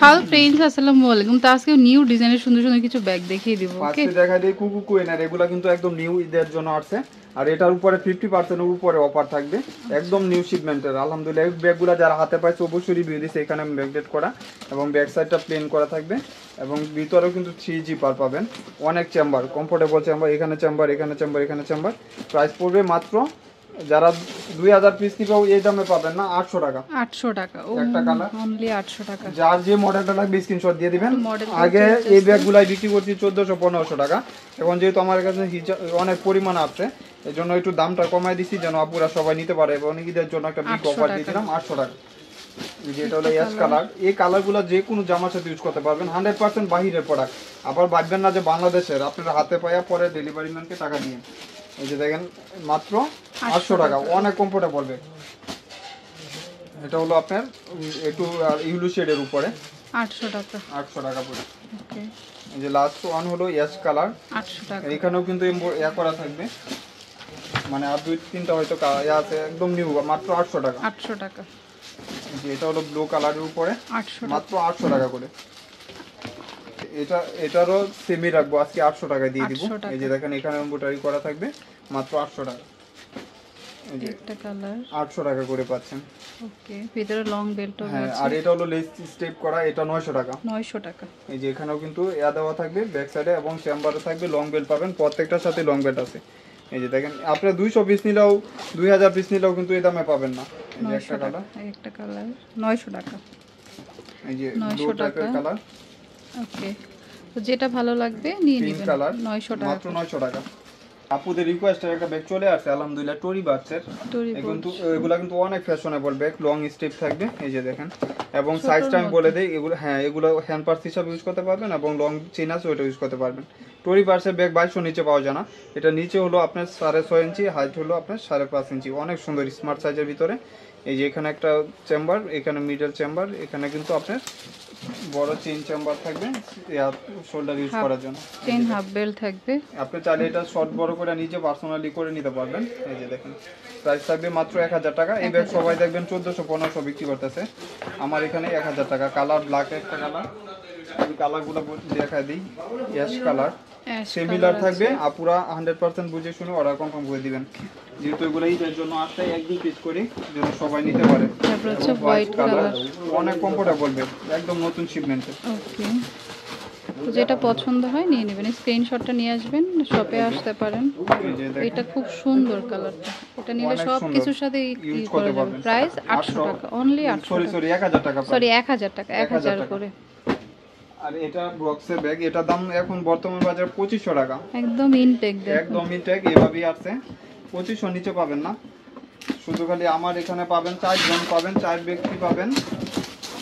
Hello friends, আসসালামু আলাইকুম। তো আজকে নিউ ডিজাইনের সুন্দর সুন্দর কিছু ব্যাগ দেখিয়ে দিব। ওকে, আজকে দেখা দেই কুকু কোয়েনার, এগুলা কিন্তু একদম নিউ ঈদের জন্য আসছে। আর এটার উপরে 50% এর উপরে অফার থাকবে, একদম নিউ শিপমেন্টের। আলহামদুলিল্লাহ, এই ব্যাগগুলো যারা হাতে পাইছে অবশ্যই রিভিউ দিছে। এখানে ব্যাকডেট করা এবং ব্যাক সাইডটা প্লেন করা থাকবে এবং ভিতরেও কিন্তু 3 জিপার পাবেন। অনেক চেম্বার, কমফোর্টেবল চেম্বার, এখানে চেম্বার, এখানে চেম্বার, এখানে চেম্বার। প্রাইস পড়বে মাত্র, যারা 2000 পিস নিবেও এই দামে পাবেন না, 800 টাকা। 800 টাকা একটা কালার অনলি 800 টাকা। যার যে মডেলটা লাগবে স্ক্রিনশট দিয়ে দিবেন। আগে এই ব্যাগগুলাই বিক্রি করছি 1400-1500 টাকা। এখন যেহেতু আমার কাছে অনেক পরিমাণ আছে, এই জন্য একটু দামটা কমাই দিছি যেন আপুরা সবাই নিতে পারে। এবং ঈদের জন্য একটা বিগ অফার দিয়েছিলাম 800 টাকা। যেটা হলো অ্যাশ কালার। এই কালারগুলো যে কোনো জামার সাথে ইউজ করতে পারবেন, 100% বাহিরের প্রোডাক্ট। আবার ভাববেন না যে বাংলাদেশের, আপনারা হাতে পাইয়া পরে ডেলিভারি ম্যানকে টাকা দিয়ে। এই যে দেখেন মাত্র 800 টাকা, অনেক কমফোর্টেবল ব্যাগ। এটা হলো আপনার একটু ইউলু শেডের উপরে 800 টাকা। 800 টাকা পড়ে। ওকে, এই যে লাস্ট ওয়ান হলো অ্যাশ কালার, 800 টাকা। এখানেও কিন্তু ইয়া করা থাকবে, মানে আর 2-3টা হয়তো ইয়া আছে, একদম নিউ, মাত্র 800 টাকা। 800 টাকা। যে এটা হলো ব্লু কালারের উপরে 800 মাত্র 800 টাকা করে। এটারও সেমি রাখবো আজকে 800 টাকা দিয়ে দিব। এই যে দেখেন এখানে এমব্রয়ডারি করা থাকবে, মাত্র 800 টাকা। এই যে একটা কালার 800 টাকা করে পাচ্ছেন। ওকে, ভিতরে লং বেল্টও হ্যাঁ, আছে। আর এটা হলো লেস স্টেপ করা, এটা 900 টাকা। 900 টাকা। এই যে এখানেও কিন্তু ইয়া দেওয়া থাকবে ব্যাক সাইডে এবং চেম্বারে থাকবে, লং বেল্ট পাবেন, প্রত্যেকটার সাথে লং বেল্ট আছে। এই যে দেখেন আপনি 200 পিস নিলেও 2000 পিস নিলেও কিন্তু এই দামে পাবেন না। এই যে একটা কালার, একটা কালার 900 টাকা। এই যে ব্লু টাইপের কালার। ওকে, তো যেটা ভালো লাগবে নিয়ে পিঙ্ক নেবেন। কালার 900 টাকা, মাত্র 900 টাকা। আপুদের রিকোয়েস্টের একটা ব্যাগ চলে আসছে আলহামদুলিল্লাহ, টরি বাচ্চের। কিন্তু এগুলা কিন্তু অনেক ফ্যাশনেবল ব্যাগ, লং স্টেপ থাকবে। এই যে দেখেন, এবং সাইজটা আমি বলে দেই, এগুলো হ্যাঁ এগুলো হ্যান্ড পার্স হিসাবে ইউজ করতে পারবেন এবং লং চেইন আছে ওইটা ইউজ করতে পারবেন। টরি বার্সের ব্যাগ 2200 নিচে পাওয়া যায় না। এটা নিচে হলো আপনার 6.5 ইঞ্চি, হাইট হলো আপনার 5.5 ইঞ্চি, অনেক সুন্দর স্মার্ট সাইজের ভিতরে। এই যে এখানে একটা চেম্বার, এখানে মিডল চেম্বার, এখানে কিন্তু আপনার বড় চেইন চেম্বার থাকবে শোল্ডার ইউজ করার জন্য। চেইন হাফ বেল্ট থাকবে, আপনি চাইলে এটা শর্ট বড় করে নিজে পার্সোনালি করে নিতে পারবেন। এই যে দেখেন প্রাইস থাকবে মাত্র 1000 টাকা। এই ব্যাগ সবাই দেখবেন 1400-1500 বিক্রি করতেছে, আমার এখানে 1000 টাকা। কালার ব্ল্যাক একটা কালার, আমি কালারগুলো দেখাই দিই। অ্যাশ কালার সিমিলার থাকবে, আপুরা 100% বুঝে শুনে অর্ডার কনফার্ম করে দিবেন। যেহেতু এগুলো ঈদের জন্য আসছে, 1-2 পিস করে যেন সবাই নিতে পারে। তারপর হচ্ছে হোয়াইট কালার, অনেক কমফোর্টেবল ব্যাগ, একদম নতুন শিপমেন্টের। ওকে, তো যেটা পছন্দ হয় নিয়ে নেবেন, স্ক্রিনশটটা নিয়ে আসবেন, শপে আসতে পারেন। এটা খুব সুন্দর কালারটা, এটা নিলে সব কিছুর সাথে ইউজ করা যাবে। প্রাইস 800 টাকা, অনলি 800 টাকা। সরি 1000 টাকা, সরি 1000 টাকা, 1000 করে। আর এটা বক্সের ব্যাগ, এটা দাম এখন বর্তমান বাজার 2500 টাকা। একদম ইনটেক, একদম ইনটেক, এভাবেই আছে। 2500 নিচে পাবেন না, শুধু খালি আমার এখানে পাবেন 4 জন পাবেন, 4 ব্যক্তি পাবেন,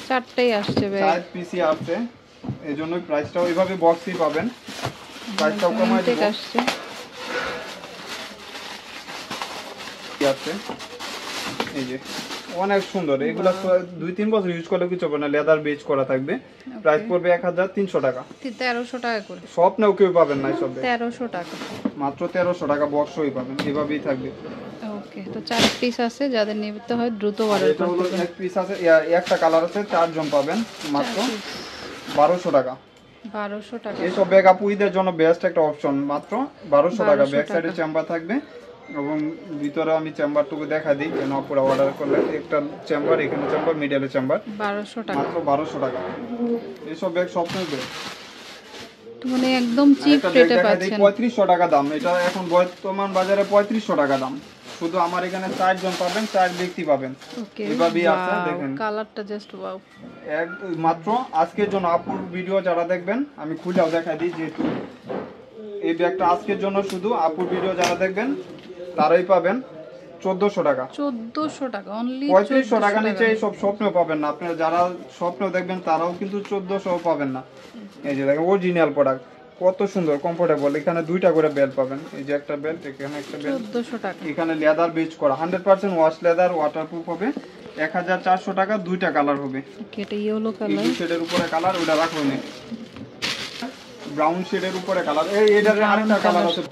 4টাই আসছে ব্যাগ, 4 পিসি আসছে। এইজন্য প্রাইসটাও এইভাবে বক্সই পাবেন, প্রাইসটাও কমাই দেব। আসছে এই যে অনেক সুন্দর, এগুলা 2-3 বছর ইউজ করলে কিছু হবে না, লেদার বেজ করা থাকবে। প্রাইস পড়বে 1300 টাকা, 1300 টাকা করে। স্বপ্নেও কেউ পাবেন না সব, 1300 টাকা, মাত্র 1300 টাকা বক্সই পাবেন, এভাবেই থাকবে। ওকে, তো 4 পিস আছে, যাদের নিতে হয় দ্রুত অর্ডার এটা হলো করতে। এক পিস আছে, একটা কালার আছে, 4 জন পাবেন, মাত্র 1200 টাকা। 1200 টাকা, এইসব ব্যাগ আপু ঈদের জন্য বেস্ট একটা অপশন, মাত্র 1200 টাকা। ব্যাক সাইডে চেম্বার থাকবে এবং ভিতরে আমি চেম্বারটুকু দেখা দিই যেন আপুরা অর্ডার করলে। একটা চেম্বার, এখানে চেম্বার, মিডলে চেম্বার, 1200 টাকা, মাত্র 1200 টাকা। এইসব ব্যাগ স্বপ্নের ব্যাগ, তো মানে একদম চিপ রেটে পাচ্ছেন। 3500 টাকা দাম, এটা এখন বর্তমান বাজারে 3500 টাকা দাম। শুধু আমার এখানে 4 জন পাবেন, 4 ব্যক্তি পাবেন, ওকে, এভাবেই আছে। দেখেন কালারটা জাস্ট ওয়াও। মাত্র আজকের জন্য আপুর ভিডিও যারা দেখবেন, আমি খুলেও দেখা দিই, যেহেতু এই ব্যাগটা আজকের জন্য শুধু আপুর ভিডিও যারা দেখবেন তারাই পাবেন 1400 টাকা। 1400 টাকা অনলি, 3500 টাকা নিচে এই সব স্বপ্নেও পাবেন না। আপনারা যারা স্বপ্নেও দেখবেন তারাও কিন্তু 1400 পাবেন না। এই যে দেখেন অরিজিনাল প্রোডাক্ট, কত সুন্দর কমফোর্টেবল। এখানে 2টা করে বেল্ট পাবেন, এই যে একটা বেল্ট, এখানে একটা বেল্ট, 1400 টাকা। এখানে লেদার বেজ করা, 100% ওয়াশ লেদার, ওয়াটারপ্রুফ হবে। 1400 টাকা, 2টা কালার হবে। ওকে, এটা ইয়েলো কালার, এই শেডের উপরে কালার, ওটা রাখুন। ব্রাউন শেডের উপরে কালার, এটার আরেকটা কালার আছে,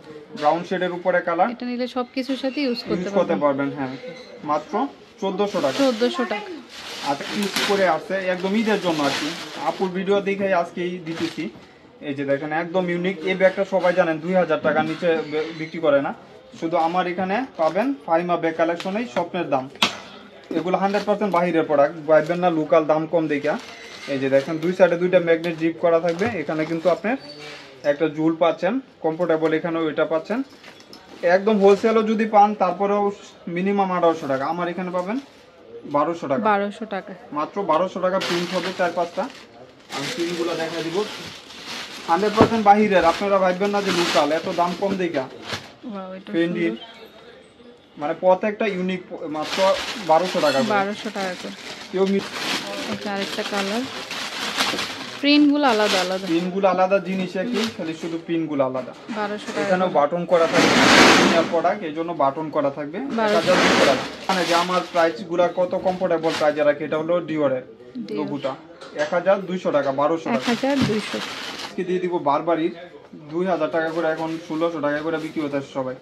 ব্রাউন শেডের উপরে কালার। এটা নিলে সবকিছুর সাথে ইউজ করতে পারবেন। হ্যাঁ, মাত্র 1400 টাকা। 1400 টাকা। আচ্ছা পিস করে আসছে একদম ঈদের জন্য আর কি, আপুর ভিডিও দেখে আজকেই দিতেছি। এই যে দেখেন একদম ইউনিক। এই ব্যাগটা সবাই জানেন 2000 টাকার নিচে বিক্রি করে না, শুধু আমার এখানে পাবেন ফাইমা ব্যাগ কালেকশনেই স্বপ্নের দাম। এগুলো 100% বাহিরের প্রোডাক্ট, ভাববেন না লোকাল দাম কম দেখা। এই যে দেখেন দুই সাইডে দুইটা ম্যাগনেট জিপ করা থাকবে। এখানে কিন্তু আপনার একটা জুল পাচ্ছেন কমফোর্টেবল, এখানেও এটা পাচ্ছেন। একদম হোলসেলও যদি পান তারপরেও মিনিমাম 1800 টাকা, আমার এখানে পাবেন 1200 টাকা। 1200 টাকা মাত্র 1200 টাকা প্রিন্ট হবে 4-5টা। আমি প্রিন্টগুলো দেখা দিব 100% বাহিরের, আপনারা ভাববেন না যে লোকাল, এত দাম কম দেখা। ওয়াও এটা ফেন্ডি মানে প্রত্যেকটা ইউনিক, মাত্র 1200 টাকা 1200 টাকা করে। কেউ এটা আরেকটা কালার, প্রিন্টগুলো আলাদা আলাদা, পিনগুলো আলাদা জিনিস একই, খালি শুধু পিনগুলো আলাদা। 1200 টাকা। এখানেও বাটন করা থাকবে, প্রিমিয়ার প্রোডাক্ট এই জন্য বাটন করা থাকবে 1200 টাকা। মানে যে আমার প্রাইসগুলো কত কমফোর্টেবল প্রাইসে রাখি, এটা হলো ডিওরের লোগোটা 1200 টাকা, 1200 টাকা 1200 আজকে দিয়ে দিব। বারবারির 2000 টাকা করে, এখন 1600 টাকা করে বিক্রি হতে সবাই।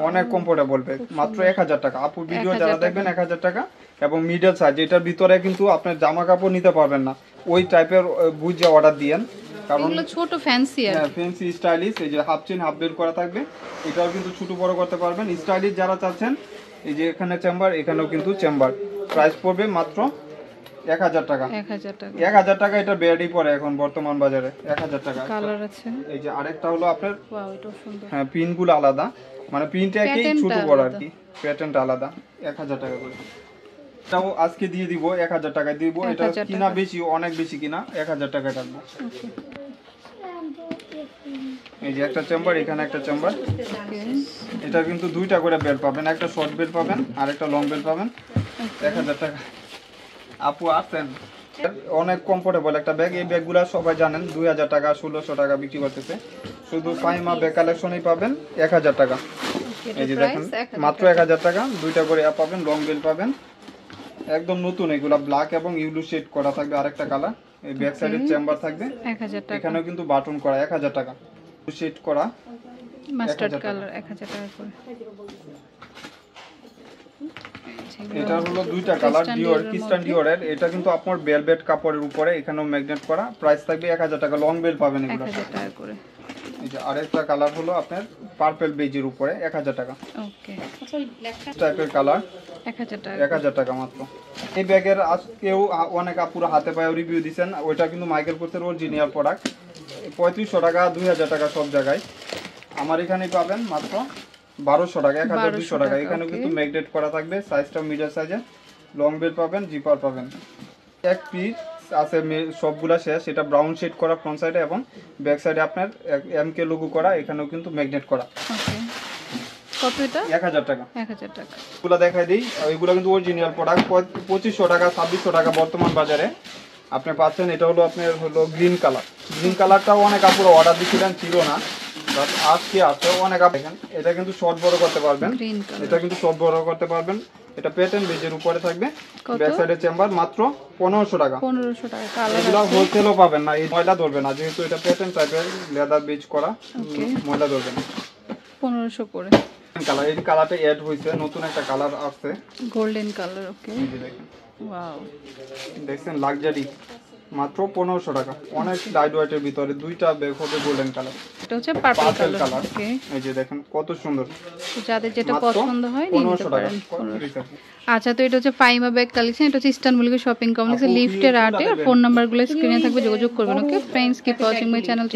অনেক কমফোর্টেবল ব্যাগ, মাত্র 1000 টাকা। আপু ভিডিও যারা দেখবেন 1000 টাকা। এবং মিডল সাইজ, এটার ভিতরে কিন্তু আপনার জামা কাপড় নিতে পারবেন না, ওই টাইপের বুঝে অর্ডার দিয়েন, কারণ এগুলো ছোট ফ্যান্সি আর হ্যাঁ ফ্যান্সি স্টাইলিশ। এই যে হাফ চেন হাফ বেল্ট করা থাকবে, এটাও কিন্তু ছোট বড় করতে পারবেন। স্টাইলিশ যারা চাচ্ছেন, এই যে এখানে চেম্বার, এখানেও কিন্তু চেম্বার। প্রাইস পড়বে মাত্র 1000 টাকা। 1000 টাকা 1000 টাকা এটা বেডই পড়ে এখন বর্তমান বাজারে 1000 টাকা। কালার আছে। এই যে আরেকটা হলো আপনার, ওয়াও এটাও সুন্দর। হ্যাঁ পিনগুলো আলাদা, মানে পিনটা একই ছোট বড় আর কি, প্যাটার্নটা আলাদা। 1000 টাকা করে এটাও আজকে দিয়ে দিব, 1000 টাকায় দিব। এটা কিনা বেশি, অনেক বেশি কিনা, 1000 টাকা রাখবো। এই যে একটা চেম্বার, এখানে একটা চেম্বার। এটা কিন্তু দুইটা করে বেল্ট পাবেন, একটা শর্ট বেল্ট পাবেন আর একটা লং বেল্ট পাবেন। 1000 টাকা। আপু আসেন, অনেক কমফোর্টেবল একটা ব্যাগ। এই ব্যাগগুলো সবাই জানেন 2000 টাকা 1600 টাকা বিক্রি করতেছে, শুধু ফাইমা ব্যাগ কালেকশনই পাবেন 1000 টাকা। এই যে দেখেন মাত্র 1000 টাকা, দুইটা করে পাবেন, লং বেল্ট পাবেন একদম নতুন। এগুলা ব্ল্যাক এবং ইউলু শেড করা থাকবে, আরেকটা কালার। এই ব্যাক সাইডে চেম্বার থাকবে, 1000 টাকা। এখানেও কিন্তু বাটন করা 1000 টাকা, শেড করা মাস্টার্ড কালার 1000 টাকা করে। এটা হলো দুইটা কালার, ডিওর ক্রিস্টান ডিওরের। এটা কিন্তু আপনার ভেলভেট কাপড়ের উপরে, এখানেও ম্যাগনেট করা। প্রাইস থাকবে 1000 টাকা, লং বেল পাবেন এগুলো 1000 টাকা করে। এই যে আরেকটা কালার হলো আপনার পার্পল বেজের উপরে 1000 টাকা। ওকে টাইপের কালার 1000 টাকা 1000 টাকা মাত্র। এই ব্যাগের আজকেও অনেক আপুরা হাতে পায়ে রিভিউ দিবেন, ওইটা কিন্তু মাইকেল কোর্সের অরিজিনাল প্রোডাক্ট। 3500 টাকা 2000 টাকা সব জায়গায়, আমার এখানেই পাবেন মাত্র 1200 টাকা 1200 টাকা। এখানেও কিন্তু ম্যাগনেট করা থাকবে, সাইজটা মিডিয়াম সাইজের, লং বেল পাবেন, জিপার পাবেন। এক পিস আছে, সবগুলা শেষ। এটা ব্রাউন শেড করা ফ্রন্ট সাইডে এবং ব্যাক সাইডে আপনার এমকে লোগো করা, এখানেও কিন্তু ম্যাগনেট করা। ওকে কত এটা? 1000 টাকা। 1000 টাকা। এগুলো দেখাই দিই, এগুলো কিন্তু অরিজিনাল প্রোডাক্ট। 2500 টাকা 2600 টাকা বর্তমান বাজারে আপনি পাচ্ছেন। এটা হলো আপনার হলো গ্রিন কালার। গ্রিন কালারটাও অনেক আপুরা অর্ডার দিয়েছিলেন, ছিল না, বাট আজকে আছে অনেক। দেখেন এটা কিন্তু শর্ট বড় করতে পারবেন, এটা কিন্তু শর্ট বড় করতে পারবেন। এটা প্যাটার্ন বেজের উপরে থাকবে, ব্যাক সাইডে চেম্বার, মাত্র 1500 টাকা। 1500 টাকা। কালার এগুলো হোলসেলও পাবেন না, এই ময়লা ধরবে না, যেহেতু এটা প্যাটার্ন টাইপের লেদার বেজ করা, ময়লা ধরবে না। 1500 করে কালার। এই কালারটা অ্যাড হইছে, নতুন একটা কালার আসছে, গোল্ডেন কালার। ওকে দেখেন, ওয়াও দেখছেন লাক্সারি, মাত্র 1500 টাকা। অনেক লাইট ওয়েটের ভিতরে দুইটা ব্যাগ হবে গোল্ডেন কালার, এটা হচ্ছে পার্পল কালার। ওকে এই যে দেখেন কত সুন্দর, যাদের যেটা পছন্দ হয় নিয়ে নিতে পারেন। 1500 টাকা। আচ্ছা, তো এটা হচ্ছে ফাইমা ব্যাগ কালেকশন। এটা হচ্ছে ইস্টানবুল শপিং কমপ্লেক্সের লিফটের 8 এ। আর ফোন নাম্বারগুলো স্ক্রিনে থাকবে, যোগাযোগ করবেন। Okay friends, keep watching my channel.